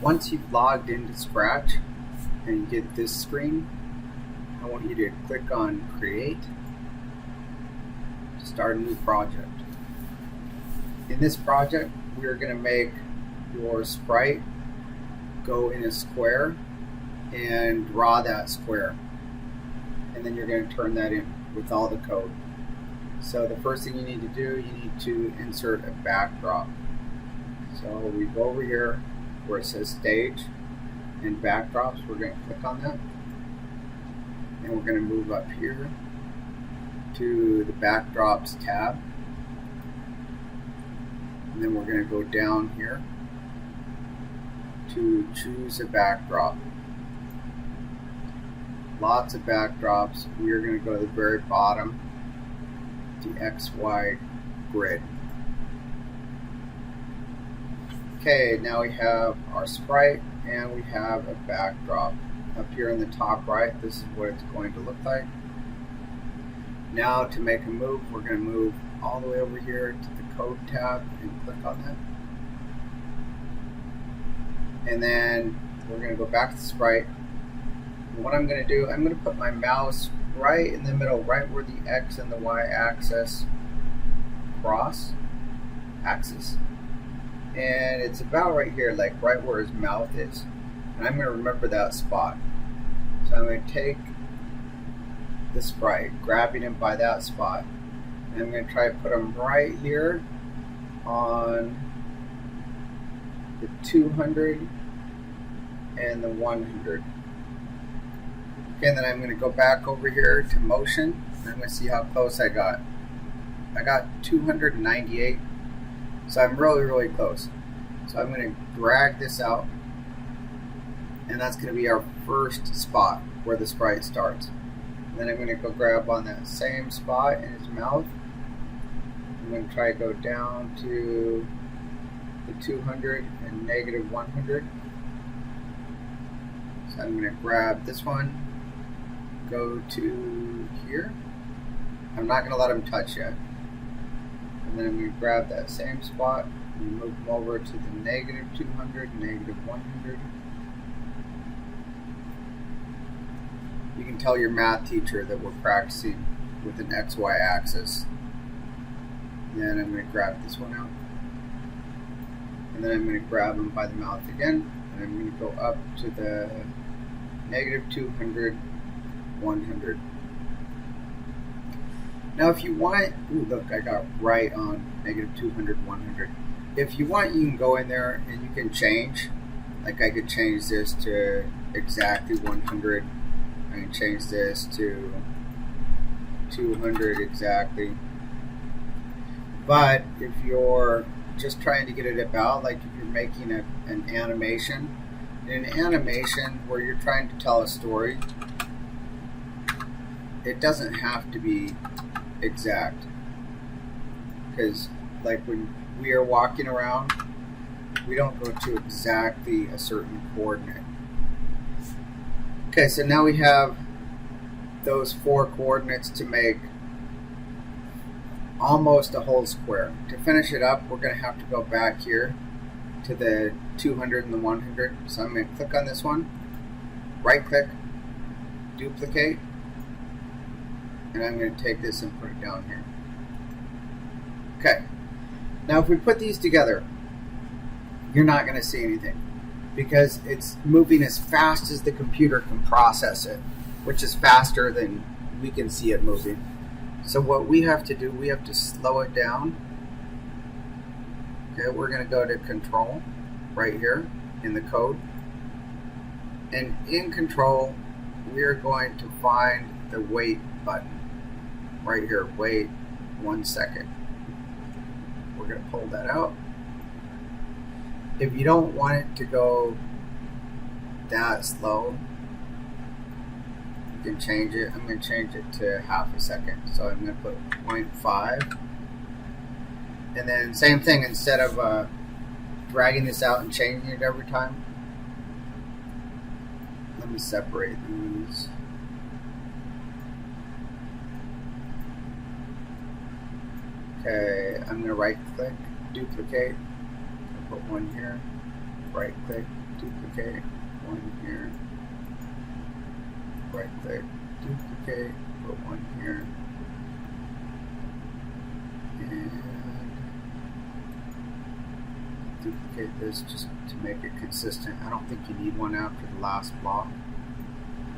Once you've logged into Scratch and you get this screen, I want you to click on Create to start a new project. In this project, we're going to make your sprite go in a square and draw that square. And then you're going to turn that in with all the code. So the first thing you need to do, you need to insert a backdrop. So we go over here where it says Stage and Backdrops. We're going to click on that. And we're going to move up here to the Backdrops tab. And then we're going to go down here to choose a backdrop. Lots of backdrops. We are going to go to the very bottom, the XY grid. Okay, now we have our sprite and we have a backdrop. Up here in the top right, this is what it's going to look like. Now to make a move, we're going to move all the way over here to the code tab and click on that. And then we're going to go back to the sprite. And what I'm going to do, I'm going to put my mouse right in the middle, right where the X and the Y axis cross. And it's about right here, like right where his mouth is. And I'm going to remember that spot. So I'm going to take the sprite, grabbing him by that spot. And I'm going to try to put him right here on the 200 and the 100. Okay, and then I'm going to go back over here to motion. And I'm going to see how close I got. I got 298. So I'm really close. So I'm going to drag this out. And that's going to be our first spot where the sprite starts. And then I'm going to go grab on that same spot in his mouth. I'm going to try to go down to the 200 and negative 100. So I'm going to grab this one, go to here. I'm not going to let him touch yet. And then I'm going to grab that same spot and move him over to the negative 200, negative 100. You can tell your math teacher that we're practicing with an XY axis. And then I'm going to grab this one out. And then I'm going to grab him by the mouth again. And I'm going to go up to the negative 200, 100. Now if you want, ooh, look, I got right on negative 200, 100. If you want, you can go in there and you can change. Like I could change this to exactly 100. I can change this to 200 exactly. But if you're just trying to get it about, like if you're making an animation, in an animation where you're trying to tell a story, it doesn't have to be exact. Because like when we are walking around, we don't go to exactly a certain coordinate. Okay, so now we have those 4 coordinates to make almost a whole square. To finish it up, we're going to have to go back here to the 200 and the 100. So I'm going to click on this one, right click, duplicate, and I'm going to take this and put it down here. Okay, now if we put these together, you're not going to see anything because it's moving as fast as the computer can process it, which is faster than we can see it moving. So what we have to do, we have to slow it down. Okay, we're going to go to Control right here in the code. And in Control, we are going to find the wait button. Right here, wait 1 second. We're going to pull that out. If you don't want it to go that slow, you can change it. I'm going to change it to half a second. So I'm going to put 0.5. And then same thing, instead of dragging this out and changing it every time, let me separate these. Okay, I'm going to right click, duplicate, I'll put one here, right click, duplicate, one here, right click, duplicate, put one here, and duplicate this just to make it consistent. I don't think you need one after the last block.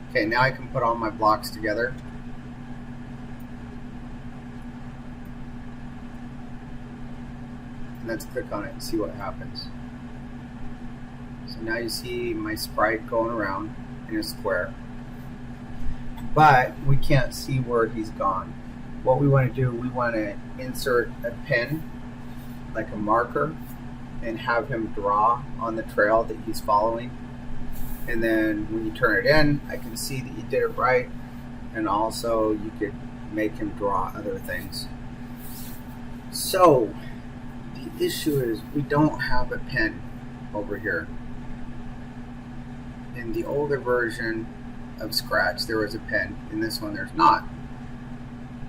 Okay, now I can put all my blocks together. And let's click on it and see what happens. So now you see my sprite going around in a square. But we can't see where he's gone. What we want to do, we want to insert a pen, like a marker, and have him draw on the trail that he's following. And then when you turn it in, I can see that you did it right, and also you could make him draw other things. So the issue is we don't have a pen over here. In the older version of Scratch there was a pen. In this one there's not,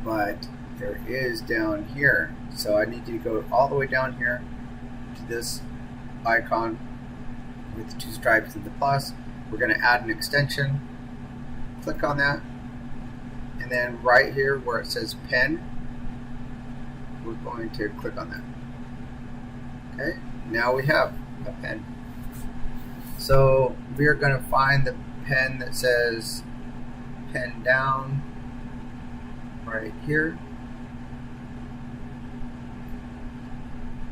but there is down here. So I need you to go all the way down here to this icon with the two stripes and the plus. We're going to add an extension. Click on that, and then right here where it says pen, we're going to click on that. Okay, now we have a pen. So we are going to find the pen that says pen down right here,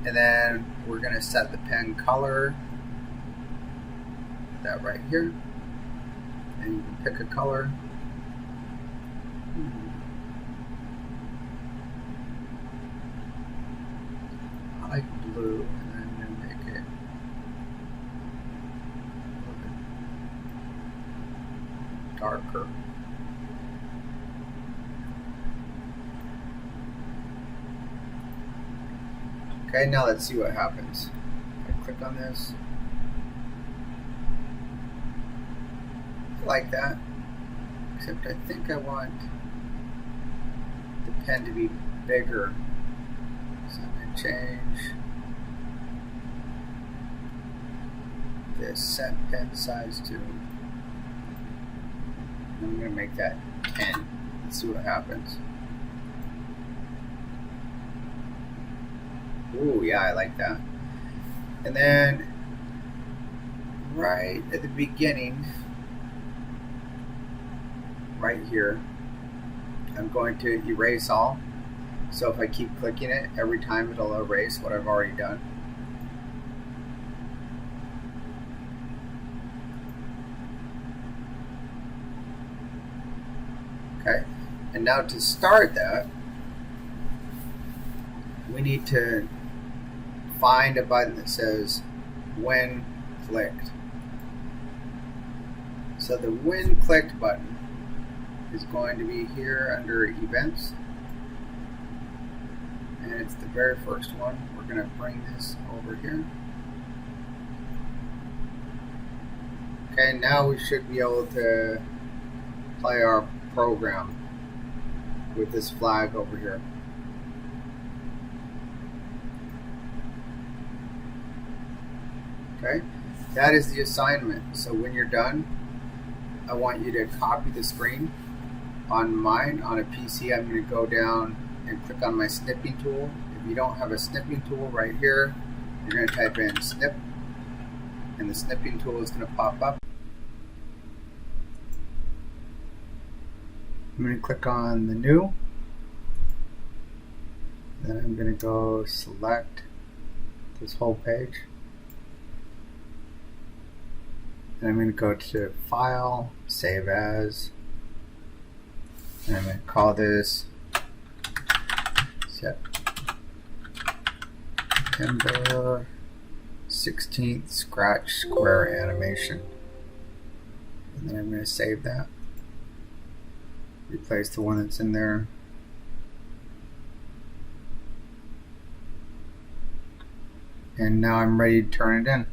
and then we're going to set the pen color, that right here, and you can pick a color. I like blue, and then I'm going to make it a little bit darker. Okay, now let's see what happens. I click on this. Like that, except I think I want the pen to be bigger, so I'm going to change the set pen size to, I'm going to make that 10. Let's see what happens. Ooh, yeah, I like that. And then right at the beginning, right here, I'm going to erase all. So if I keep clicking it, every time it'll erase what I've already done. Okay, and now to start that, we need to find a button that says when clicked. So the when clicked button is going to be here under events, and it's the very first one. We're going to bring this over here. Okay, now we should be able to play our program with this flag over here. Okay, that is the assignment. So when you're done, I want you to copy the screen. On mine, on a PC, I'm going to go down and click on my snipping tool. If you don't have a snipping tool, right here, you're going to type in snip, and the snipping tool is going to pop up. I'm going to click on the new, then I'm going to go select this whole page, and I'm going to go to File, Save As, and I'm going to call this September 16th Scratch Square Animation. And then I'm going to save that. Replace the one that's in there. And now I'm ready to turn it in.